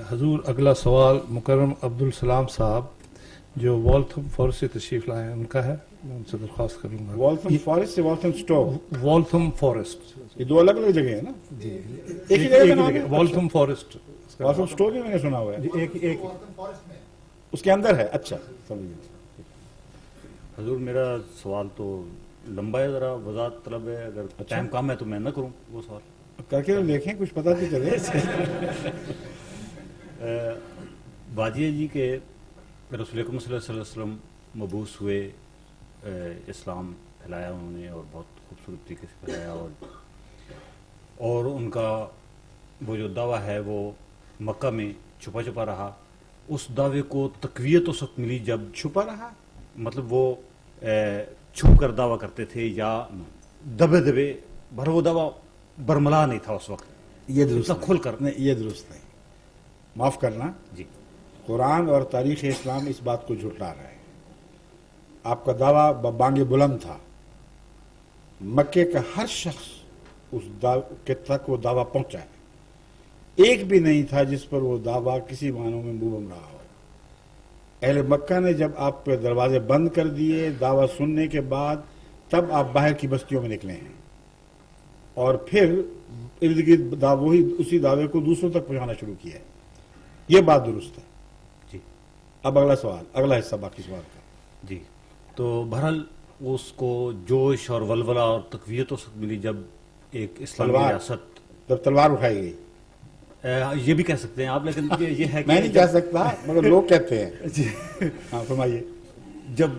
حضور اگلا سوال مکرم عبدالسلام صاحب جو والتھم فارسٹ سے تشریف لائے ہیں ان کا ہے، میں ان سے درخواست کروں گا. والتھم فارسٹ سے والتھم اسٹور، والتھم فارسٹ، یہ دو الگ الگ جگہ ہیں نا؟ جی ایک ہی جگہ کا نام ہے؟ والتھم فارسٹ. والتھم اسٹور بھی میں نے سنا ہوا ہے. جی ایک اس کے اندر ہے. اچھا سمجھ گیا. حضور میرا سوال تو لمبا ہے، ذرا وضاحت طلب ہے، اگر ٹائم کم ہے تو میں نہ کروں وہ سوال. کر کے دیکھیں کچھ پتہ تو چلے. واجیہ جی کے رسول اکرم صلی اللہ علیہ وسلم مبعوث ہوئے، اسلام پھیلایا انہوں نے اور بہت خوبصورت طریقے سے پھیلایا، اور ان کا وہ جو دعویٰ ہے وہ مکہ میں چھپا چھپا رہا. اس دعوے کو تقویت اس وقت ملی جب چھپا رہا، مطلب وہ چھپ کر دعویٰ کرتے تھے یا دبے دبے، بھر وہ دعویٰ برملا نہیں تھا اس وقت. یہ درست کھل کر نہیں، یہ درست نہیں. معاف کرنا، جی قرآن اور تاریخ اسلام اس بات کو جھٹلا رہا ہے. آپ کا دعویٰ بانگ بلند تھا. مکے کا ہر شخص اس کے تک وہ دعویٰ پہنچا ہے. ایک بھی نہیں تھا جس پر وہ دعویٰ کسی معنوں میں منہ بم رہا ہو. اہل مکہ نے جب آپ پہ دروازے بند کر دیے دعویٰ سننے کے بعد، تب آپ باہر کی بستیوں میں نکلے ہیں اور پھر ارد گرد وہی اسی دعوے کو دوسروں تک پہنچانا شروع کیا ہے. یہ بات درست ہے. جی. اب اگلا سوال، اگلا حصہ باقی سوال کا. جی تو بہرحال اس کو جوش اور ولولہ اور تقویت اس وقت ملی جب ایک اسلامی ریاست، جب تلوار اٹھائی گئی. یہ بھی کہہ سکتے ہیں آپ، لیکن یہ ہے کہ میں نہیں کہہ سکتا مگر لوگ کہتے ہیں. جی ہاں فرمائیے. جب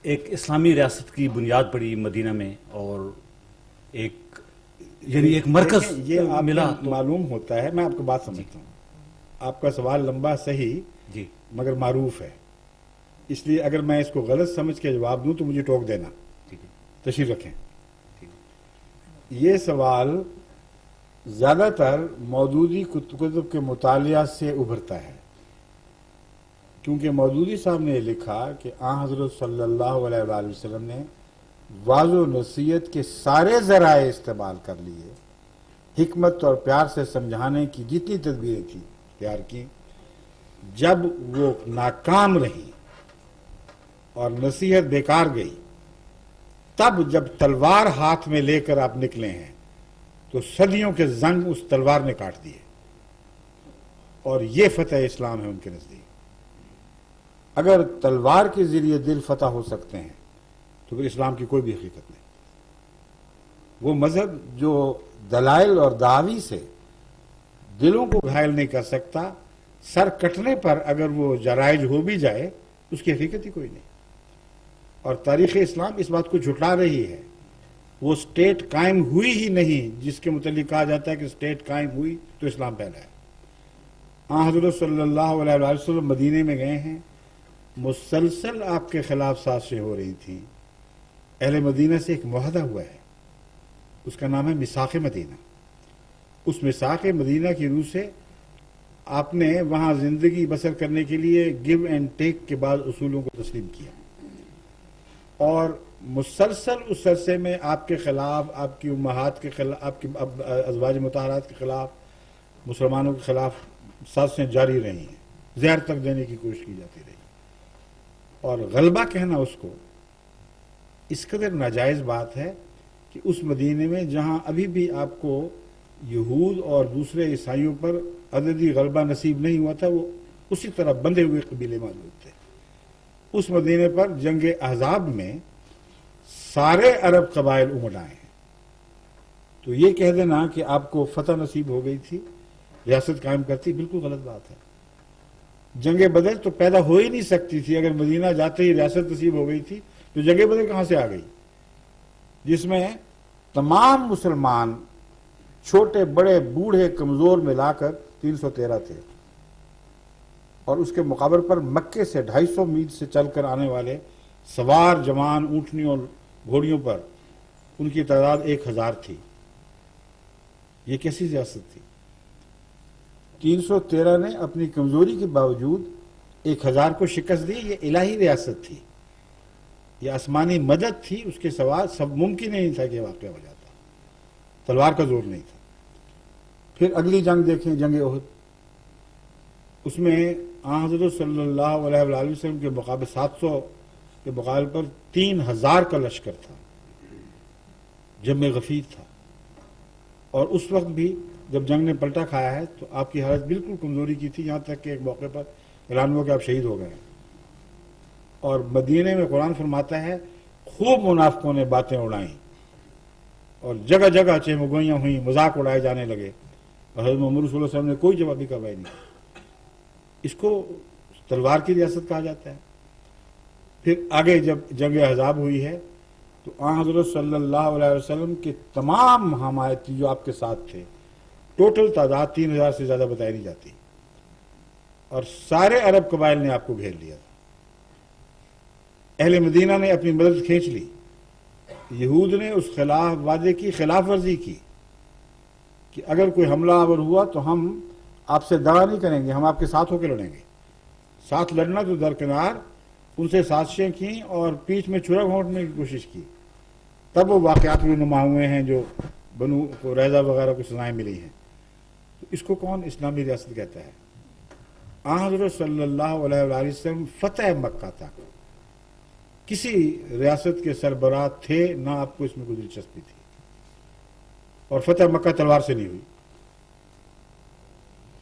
ایک اسلامی ریاست کی بنیاد پڑی مدینہ میں اور ایک یعنی ایک مرکز یہ آپ ملا کو معلوم ہوتا ہے. میں آپ کو بات سمجھتا ہوں. آپ کا سوال لمبا صحیح جی مگر معروف ہے، اس لیے اگر میں اس کو غلط سمجھ کے جواب دوں تو مجھے ٹوک دینا. ٹھیک ہے. تشریف رکھیں. ٹھیک. یہ سوال زیادہ تر مودودی کتب کے مطالعہ سے ابھرتا ہے، کیونکہ مودودی صاحب نے لکھا کہ آن حضرت صلی اللہ علیہ وآلہ وسلم نے واضح و نصیحت کے سارے ذرائع استعمال کر لیے، حکمت اور پیار سے سمجھانے کی جتنی تدبیریں تھیں اختیار کی. جب وہ ناکام رہی اور نصیحت بیکار گئی، تب جب تلوار ہاتھ میں لے کر آپ نکلے ہیں تو صدیوں کے زنگ اس تلوار نے کاٹ دیے، اور یہ فتح اسلام ہے ان کے نزدیک. اگر تلوار کے ذریعے دل فتح ہو سکتے ہیں تو پھر اسلام کی کوئی بھی حقیقت نہیں. وہ مذہب جو دلائل اور دعوی سے دلوں کو گھائل نہیں کر سکتا، سر کٹنے پر اگر وہ جرائج ہو بھی جائے اس کی حقیقت ہی کوئی نہیں. اور تاریخ اسلام اس بات کو جھٹلا رہی ہے. وہ سٹیٹ قائم ہوئی ہی نہیں جس کے متعلق کہا جاتا ہے کہ سٹیٹ قائم ہوئی تو اسلام پھیلا ہے. آن حضرت صلی اللہ علیہ وسلم مدینے میں گئے ہیں، مسلسل آپ کے خلاف سازشیں ہو رہی تھیں. اہل مدینہ سے ایک معاہدہ ہوا ہے، اس کا نام ہے میثاق مدینہ. اس میثاق مدینہ کی روح سے آپ نے وہاں زندگی بسر کرنے کے لیے گیو اینڈ ٹیک کے بعد اصولوں کو تسلیم کیا، اور مسلسل اس عرصے میں آپ کے خلاف، آپ کی امہات کے خلاف، آپ کی ازواج مطہرات کے خلاف، مسلمانوں کے خلاف سازشیں جاری رہی ہیں. زہر تک دینے کی کوشش کی جاتی رہی. اور غلبہ کہنا اس کو اس قدر ناجائز بات ہے کہ اس مدینے میں جہاں ابھی بھی آپ کو یہود اور دوسرے عیسائیوں پر عددی غلبہ نصیب نہیں ہوا تھا، وہ اسی طرح بندھے ہوئے قبیلے موجود تھے. اس مدینے پر جنگ احزاب میں سارے عرب قبائل امڑ آئے ہیں. تو یہ کہہ دینا کہ آپ کو فتح نصیب ہو گئی تھی، ریاست قائم کرتی، بالکل غلط بات ہے. جنگ بدر تو پیدا ہو ہی نہیں سکتی تھی. اگر مدینہ جاتے ہی ریاست نصیب ہو گئی تھی تو جنگ بدر کہاں سے آ گئی، جس میں تمام مسلمان چھوٹے بڑے بوڑھے کمزور ملا کر 313 تھے، اور اس کے مقابل پر مکے سے 250 میل سے چل کر آنے والے سوار جوان اونٹنیوں اور گھوڑیوں پر ان کی تعداد 1000 تھی. یہ کیسی ریاست تھی؟ 313 نے اپنی کمزوری کے باوجود 1000 کو شکست دی. یہ الہی ریاست تھی، یہ آسمانی مدد تھی. اس کے سوا سب ممکن نہیں تھا کہ واقعہ ہو جاتا. تلوار کا زور نہیں تھا. پھر اگلی جنگ دیکھیں، جنگ احد. اس میں آن حضرت صلی اللہ علیہ وآلہ وسلم کے مقابلے 700 کے مقابلے پر 3000 کا لشکر تھا، جنگ غفیر تھا، اور اس وقت بھی جب جنگ نے پلٹا کھایا ہے تو آپ کی حالت بالکل کمزوری کی تھی، یہاں تک کہ ایک موقع پر اعلان ہوا کہ آپ شہید ہو گئے ہیں۔ اور مدینے میں قرآن فرماتا ہے خوب منافقوں نے باتیں اڑائیں اور جگہ جگہ چہمگوئیاں ہوئیں، مذاق اڑائے جانے لگے، اور حضرت محمد صلی اللہ علیہ وسلم نے کوئی جوابی کارروائی نہیں کی۔ اس کو تلوار کی ریاست کہا جاتا ہے۔ پھر آگے جب جنگ احزاب ہوئی ہے تو آن حضرت صلی اللہ علیہ وسلم کے تمام حمایتی جو آپ کے ساتھ تھے، ٹوٹل تعداد 3000 سے زیادہ بتائی نہیں جاتی، اور سارے عرب قبائل نے آپ کو گھیر لیا تھا۔ اہل مدینہ نے اپنی مدد کھینچ لی، یہود نے اس خلاف وعدے کی خلاف ورزی کی کہ اگر کوئی حملہ آور ہوا تو ہم آپ سے دغا نہیں کریں گے، ہم آپ کے ساتھ ہو کے لڑیں گے۔ ساتھ لڑنا تو درکنار، ان سے سازشیں کیں اور پیٹھ میں چھرا گھونٹنے کی کوشش کی، تب وہ واقعات میں نما ہوئے ہیں جو بنو قریظہ وغیرہ کو سزائیں ملی ہیں۔ تو اس کو کون اسلامی ریاست کہتا ہے؟ آن حضرت صلی اللہ علیہ وآلہ وسلم فتح مکہ تک کسی ریاست کے سربراہ تھے نہ، آپ کو اس میں کوئی دلچسپی تھی، اور فتح مکہ تلوار سے نہیں ہوئی۔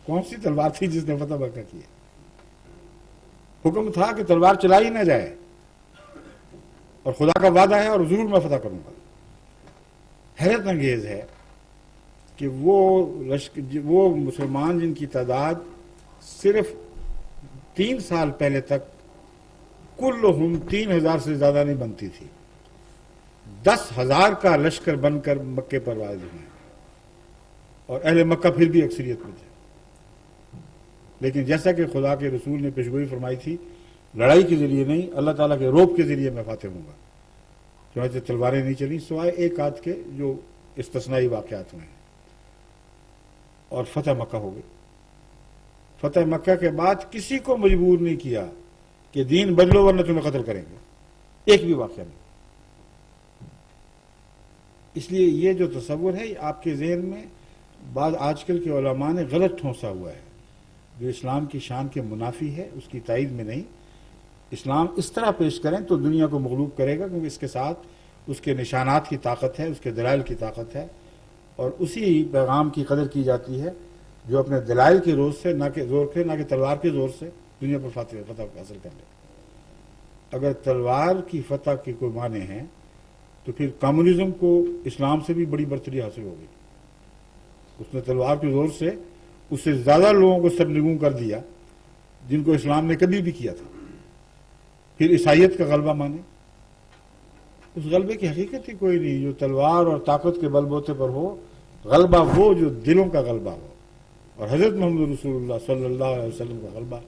کون سی تلوار تھی جس نے فتح مکہ کیا؟ حکم تھا کہ تلوار چلائی نہ جائے، اور خدا کا وعدہ ہے اور ضرور میں فتح کروں گا۔ حیرت انگیز ہے کہ وہ مسلمان جن کی تعداد صرف 3 سال پہلے تک کلہم 3000 سے زیادہ نہیں بنتی تھی، 10,000 کا لشکر بن کر مکے پر واضح ہوئے، اور اہل مکہ پھر بھی اکثریت میں تھے۔ لیکن جیسا کہ خدا کے رسول نے پیشگوئی فرمائی تھی، لڑائی کے ذریعے نہیں، اللہ تعالیٰ کے روب کے ذریعے میں فاتح ہوں گا۔ چنانچہ تلواریں نہیں چلیں سوائے ایک آدھ کے جو استثنائی واقعات ہوئے ہیں، اور فتح مکہ ہو گئی۔ فتح مکہ کے بعد کسی کو مجبور نہیں کیا کہ دین بدلو ورنہ تمہیں قتل کریں گے، ایک بھی واقعہ نہیں۔ اس لیے یہ جو تصور ہے آپ کے ذہن میں بعض آج کل کے علماء نے غلط ٹھونسا ہوا ہے، جو اسلام کی شان کے منافی ہے، اس کی تائید میں نہیں۔ اسلام اس طرح پیش کریں تو دنیا کو مغلوب کرے گا، کیونکہ اس کے ساتھ اس کے نشانات کی طاقت ہے، اس کے دلائل کی طاقت ہے، اور اسی پیغام کی قدر کی جاتی ہے جو اپنے دلائل کے زور سے، نہ کہ تلوار کے زور سے دنیا پر فتح حاصل کر لے۔ اگر تلوار کی فتح کے کوئی معنی ہیں تو پھر کمیونزم کو اسلام سے بھی بڑی برتری حاصل ہوگی۔ اس نے تلوار کے زور سے اس سے زیادہ لوگوں کو سرنگوں کر دیا جن کو اسلام نے کبھی بھی کیا تھا۔ پھر عیسائیت کا غلبہ مانے، اس غلبے کی حقیقت ہی کوئی نہیں۔ جو تلوار اور طاقت کے بل بوتے پر ہو، غلبہ وہ جو دلوں کا غلبہ ہو، اور حضرت محمد رسول اللہ صلی اللہ علیہ وسلم کا غلبہ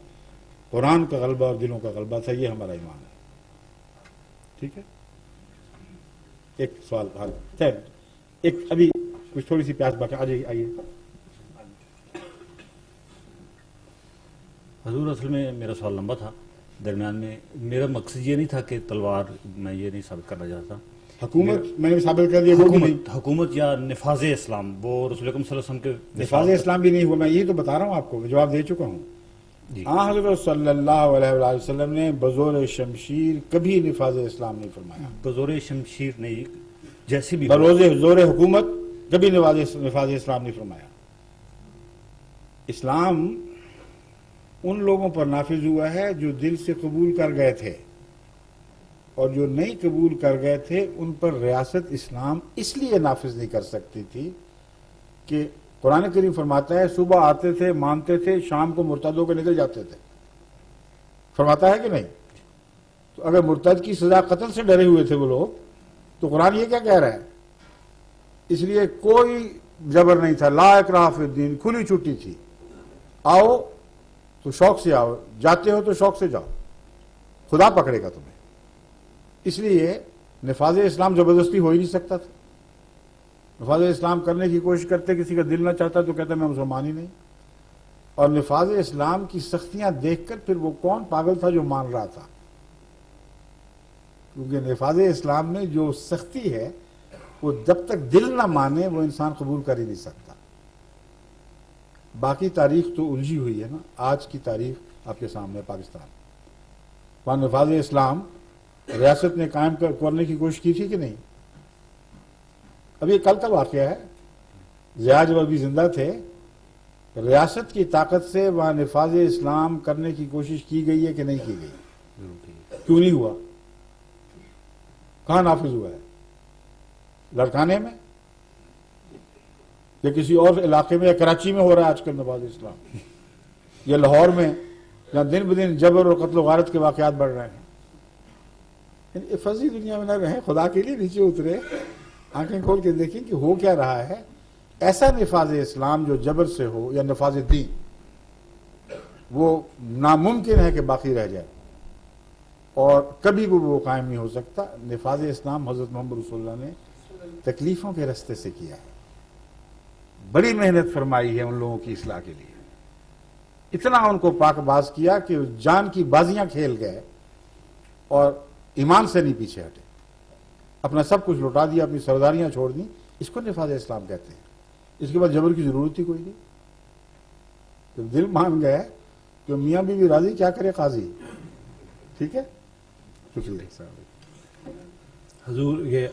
قرآن کا غلبہ اور دلوں کا غلبہ تھا۔ یہ ہمارا ایمان ہے۔ ٹھیک ہے، ایک سوال حل ایک ابھی کچھ تھوڑی سی پیاس باقی، آئیے۔ حضور اصل میں میرا سوال لمبا تھا، درمیان میں میرا مقصد یہ نہیں تھا کہ تلوار، میں یہ نہیں ثابت کرنا چاہتا۔ حکومت میں نے ثابت کر دیا، حکومت یا نفاذ اسلام، وہ رسول اکرم صلی اللہ علیہ وسلم کے نفاذ اسلام بھی نہیں ہوا، میں یہی تو بتا رہا ہوں آپ کو، جواب دے چکا ہوں۔ آن حضرت صلی اللہ علیہ وآلہ وسلم نے بزور شمشیر کبھی نفاذ اسلام نہیں فرمایا، بزور شمشیر نہیں، جیسی بھی زور حکومت کبھی نفاذ اسلام نہیں فرمایا۔ اسلام ان لوگوں پر نافذ ہوا ہے جو دل سے قبول کر گئے تھے، اور جو نہیں قبول کر گئے تھے ان پر ریاست اسلام اس لیے نافذ نہیں کر سکتی تھی کہ قرآن کریم فرماتا ہے صبح آتے تھے، مانتے تھے، شام کو مرتد ہو کے نکل جاتے تھے، فرماتا ہے کہ نہیں؟ تو اگر مرتد کی سزا قتل سے ڈرے ہوئے تھے وہ لوگ، تو قرآن یہ کیا کہہ رہا ہے؟ اس لیے کوئی جبر نہیں تھا، لا اکراہ فی الدین، کھلی چھٹی تھی، آؤ تو شوق سے آؤ، جاتے ہو تو شوق سے جاؤ، خدا پکڑے گا تمہیں۔ اس لیے نفاذ اسلام زبردستی ہو ہی نہیں سکتا تھا۔ نفاذ اسلام کرنے کی کوشش کرتے، کسی کا دل نہ چاہتا تو کہتا میں مسلمان ہی نہیں۔ اور نفاذ اسلام کی سختیاں دیکھ کر پھر وہ کون پاگل تھا جو مان رہا تھا، کیونکہ نفاذ اسلام میں جو سختی ہے وہ جب تک دل نہ مانے وہ انسان قبول کر ہی نہیں سکتا۔ باقی تاریخ تو الجھی ہوئی ہے نا. آج کی تاریخ آپ کے سامنے پاکستان, وہاں نفاذ اسلام ریاست نے قائم کرنے کی کوشش کی تھی کہ نہیں؟ اب یہ کل کا واقعہ ہے, ضیاء جب ابھی زندہ تھے, ریاست کی طاقت سے وہاں نفاذ اسلام کرنے کی کوشش کی گئی ہے کہ نہیں کی گئی؟ کیوں نہیں ہوا؟ کہاں نافذ ہوا ہے؟ لڑکانے میں یا کسی اور علاقے میں, یا کراچی میں ہو رہا ہے آج کل نفاذ اسلام, یا لاہور میں, جہاں دن بدن جبر اور قتل و غارت کے واقعات بڑھ رہے ہیں. یعنی فضی دنیا میں نہ رہیں, خدا کے لیے نیچے اترے, آنکھیں کھول کے دیکھیں کہ ہو کیا رہا ہے. ایسا نفاذ اسلام جو جبر سے ہو یا نفاذ دین, وہ ناممکن ہے کہ باقی رہ جائے, اور کبھی بھی وہ قائم نہیں ہو سکتا. نفاذ اسلام حضرت محمد رسول اللہ نے تکلیفوں کے رستے سے کیا ہے, بڑی محنت فرمائی ہے ان لوگوں کی اصلاح کے لیے. اتنا ان کو پاک باز کیا کہ جان کی بازیاں کھیل گئے اور ایمان سے نہیں پیچھے ہٹے, اپنا سب کچھ لوٹا دیا, اپنی سرداریاں چھوڑ دیں. اس کو نفاذ اسلام کہتے ہیں. اس کے بعد جبر کی ضرورت ہی کوئی نہیں. جب دل مان گئے کہ میاں بھی راضی, کیا کرے قاضی. ٹھیک ہے, شکریہ. حضور یہ